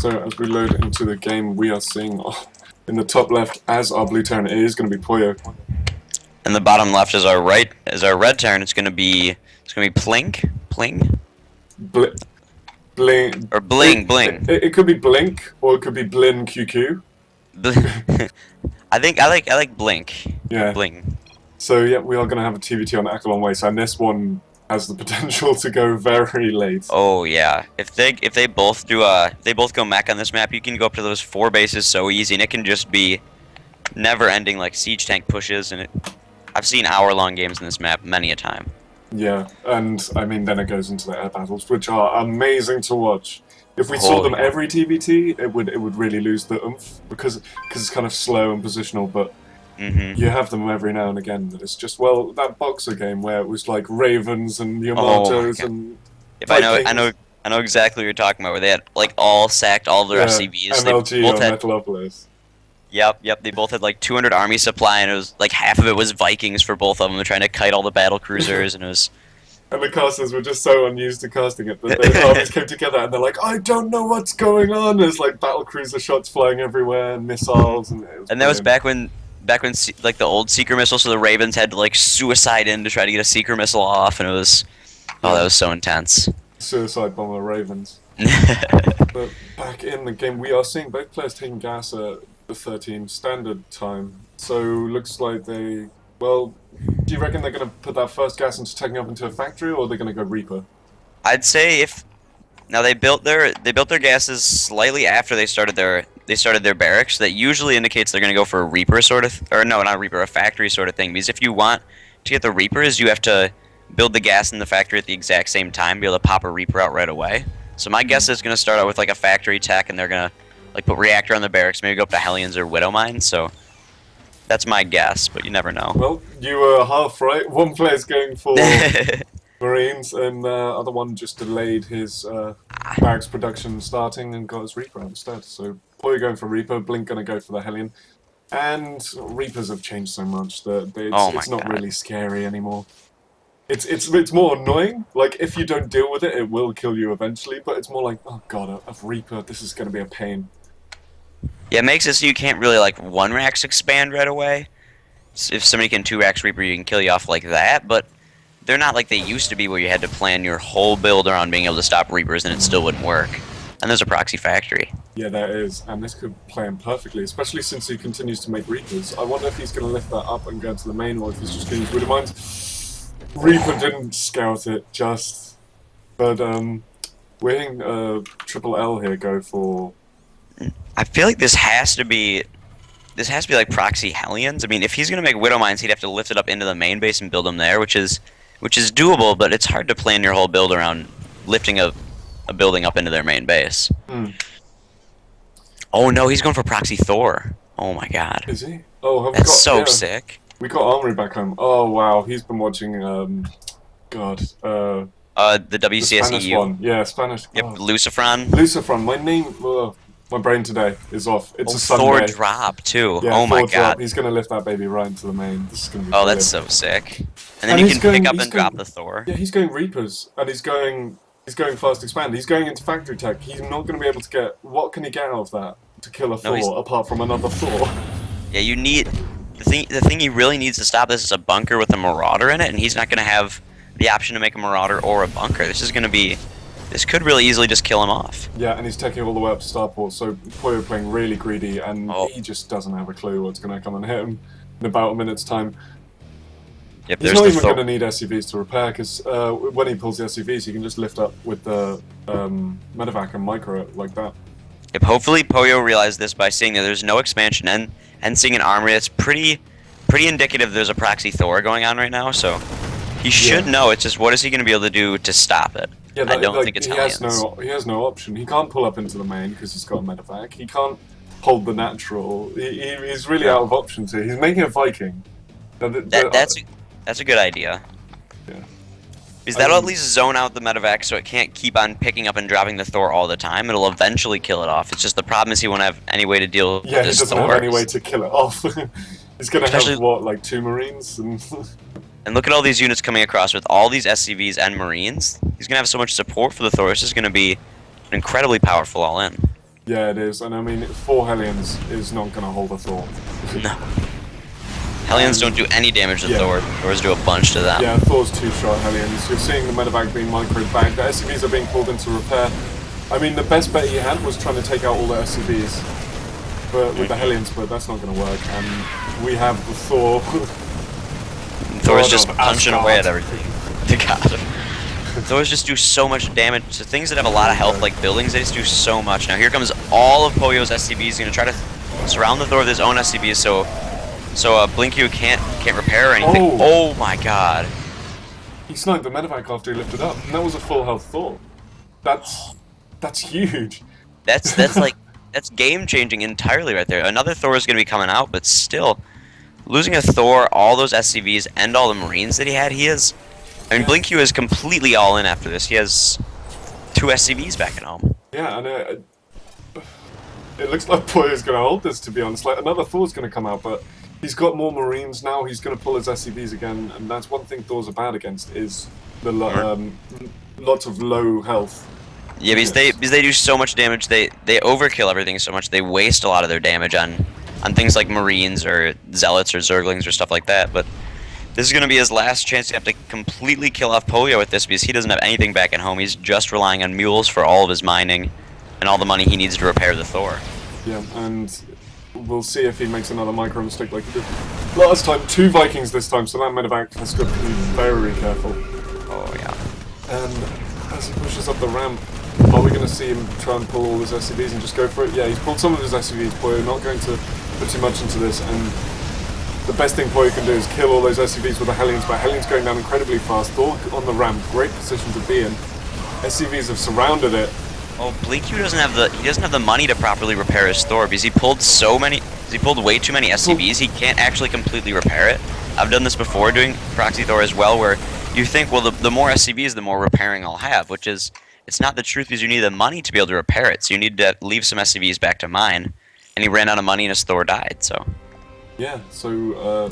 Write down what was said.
So as we load into the game, we are seeing in the top left as our blue turn it is going to be Poyo. And the bottom left is our red turn. It's gonna be Plink, Pling, Bling. or Bling, Bling. It could be Blink or it could be Blin QQ. I like Blink. Yeah. Bling. So yeah, we are going to have a TVT on Akalon Waste, and this one has the potential to go very late. Oh yeah. If they both go mech on this map, you can go up to those 4 bases so easy, and it can just be never-ending like siege tank pushes. And I've seen hour-long games in this map many a time. Yeah, and I mean then it goes into the air battles, which are amazing to watch. If we saw them every TVT, it would really lose the oomph because it's kind of slow and positional, but. You have them every now and again. It's just that boxer game where it was like Ravens and Yamatos and. I know exactly what you're talking about. Where they had like all sacked all of their SCVs. MLG or Metalopolis. Yep. They both had like 200 army supply, and it was like half of it was Vikings for both of them. They're trying to kite all the battle cruisers, and it was. And the casters were just so unused to casting it that their armies came together and they're like, I don't know what's going on. There's like battle cruiser shots flying everywhere and missiles, and that was back when like the old seeker missile, so the Ravens had to like suicide in to try to get a seeker missile off, and it was that was so intense. Suicide bomber Ravens. But back in the game, we are seeing both players taking gas at the 13 standard time. So looks like they. Well, do you reckon they're going to put that first gas into taking up into a factory, or are they going to go Reaper? I'd say they built their gases slightly after they started their barracks. That usually indicates they're going to go for a Reaper sort of, or no, not Reaper, a factory sort of thing. Because if you want to get the Reapers, you have to build the gas in the factory at the exact same time, be able to pop a Reaper out right away. So my guess is going to start out with like a factory tech, and they're going to like put reactor on the barracks, maybe go up to Hellions or Widow Mines. So that's my guess, but you never know. Well, you were half right. One player's going for Marines, and the other one just delayed his barracks production starting and got his Reaper out instead. So Poyo going for Reaper, Blink going to go for the Hellion. And Reapers have changed so much that it's not really scary anymore. It's more annoying. Like, if you don't deal with it, it will kill you eventually, but it's more like, oh god, a Reaper, this is going to be a pain. Yeah, it makes it so you can't really, like, 1-racks expand right away. If somebody can 2-racks Reaper, you can kill you off like that, but they're not like they used to be where you had to plan your whole build around being able to stop Reapers and it still wouldn't work. And there's a proxy factory. Yeah, there is, and this could play him perfectly, especially since he continues to make Reapers. I wonder if he's going to lift that up and go to the main, or if he's just going to use Widow Mines. Reaper didn't scout it, but we're hearing Triple L here go for. I feel like this has to be like proxy Hellions. I mean, if he's gonna make Widow Mines, he'd have to lift it up into the main base and build them there, which is doable, but it's hard to plan your whole build around lifting a building up into their main base. Oh no, he's going for proxy Thor. Oh my god. Is he? Oh, that's so sick. We got Armory back home. Oh wow, he's been watching the WCS Spanish EU. one. Yeah, Spanish. Yep, oh. Lucifron. My brain today is off. It's a Sunday. Thor drop too. Yeah, oh my Thor god. Drop. He's gonna lift that baby right into the main. This is gonna be brilliant. That's so sick. And then you can pick up and drop the Thor. Yeah, he's going Reapers, and he's going fast expand. He's going into factory tech. He's not gonna be able to get. What can he get out of that to kill a Thor apart from another Thor? Yeah, you need the thing he really needs to stop this is a bunker with a Marauder in it, and he's not gonna have the option to make a Marauder or a bunker. This could really easily just kill him off. Yeah, and he's taking all the way up to Starport, so Poyo playing really greedy, and he just doesn't have a clue what's going to come and hit him in about a minute's time. Yep, he's not even going to need SCVs to repair, because when he pulls the SCVs, he can just lift up with the medevac and micro it like that. Yep, hopefully Poyo realized this by seeing that there's no expansion and seeing an armory that's pretty indicative there's a proxy Thor going on right now, so he should know. It's just what is he going to be able to do to stop it? Yeah, I don't think it's Hellions. He has no option. He can't pull up into the main because he's got a medevac. He can't hold the natural. He's really out of options here. He's making a Viking. That's a good idea. Yeah. Because that'll at least zone out the medevac so it can't keep on picking up and dropping the Thor all the time. It'll eventually kill it off. It's just the problem is he won't have any way to deal with this Thor. Yeah, he doesn't have any way to kill it off. He's going to have, what, like 2 Marines? And look at all these units coming across with all these SCVs and Marines. He's going to have so much support for the Thor. This is going to be incredibly powerful all in. Yeah, it is, and I mean, 4 Hellions is not going to hold a Thor. No. Hellions don't do any damage to yeah. Thor. Thors do a bunch to them. Yeah, Thor's 2-shot Hellions. You're seeing the medevac being micro-bagged. The SCVs are being pulled into repair. I mean, the best bet he had was trying to take out all the SCVs but with the Hellions, but that's not going to work. And we have the Thor. Thor's just punching Asgard. away at everything. To God. Thors just do so much damage to things that have a lot of health, like buildings. They just do so much. Now here comes all of Poyo's SCVs. He's gonna try to surround the Thor with his own SCVs, so Blinkyu can't repair anything. Oh my God! He sniped the medevac after he lifted up, and that was a full health Thor. That's huge. That's like that's game changing entirely right there. Another Thor is gonna be coming out, but still, losing a Thor, all those SCVs, and all the Marines that he had, he is. I mean, Blinkyu is completely all in after this. He has 2 SCVs back at home. Yeah, and it looks like Poyo's going to hold this, to be honest. Like, another Thor's going to come out, but he's got more Marines now. He's going to pull his SCVs again, and that's one thing Thor's are bad against, is the lots of low health. Yeah, because they do so much damage. They overkill everything so much. They waste a lot of their damage on things like Marines or Zealots or Zerglings or stuff like that, but this is going to be his last chance to have to completely kill off Poyo with this because he doesn't have anything back at home. He's just relying on mules for all of his mining and all the money he needs to repair the Thor. Yeah, and we'll see if he makes another micro mistake like he did last time. 2 Vikings this time, so that medevac has got to be very careful. Oh, yeah. And as he pushes up the ramp, are we going to see him try and pull all his SCVs and just go for it? Yeah, he's pulled some of his SCVs, Poyo, not going to put too much into this, and the best thing Poyo can do is kill all those SCVs with the Hellions, but Hellions going down incredibly fast. Thor on the ramp, great position to be in. SCVs have surrounded it. Oh, Blinkyu doesn't have the money to properly repair his Thor because he pulled way too many SCVs. He can't actually completely repair it. I've done this before doing Proxy Thor as well, where you think, well, the more SCVs, the more repairing I'll have, which is, it's not the truth because you need the money to be able to repair it, so you need to leave some SCVs back to mine. And he ran out of money and his Thor died, so. Yeah, so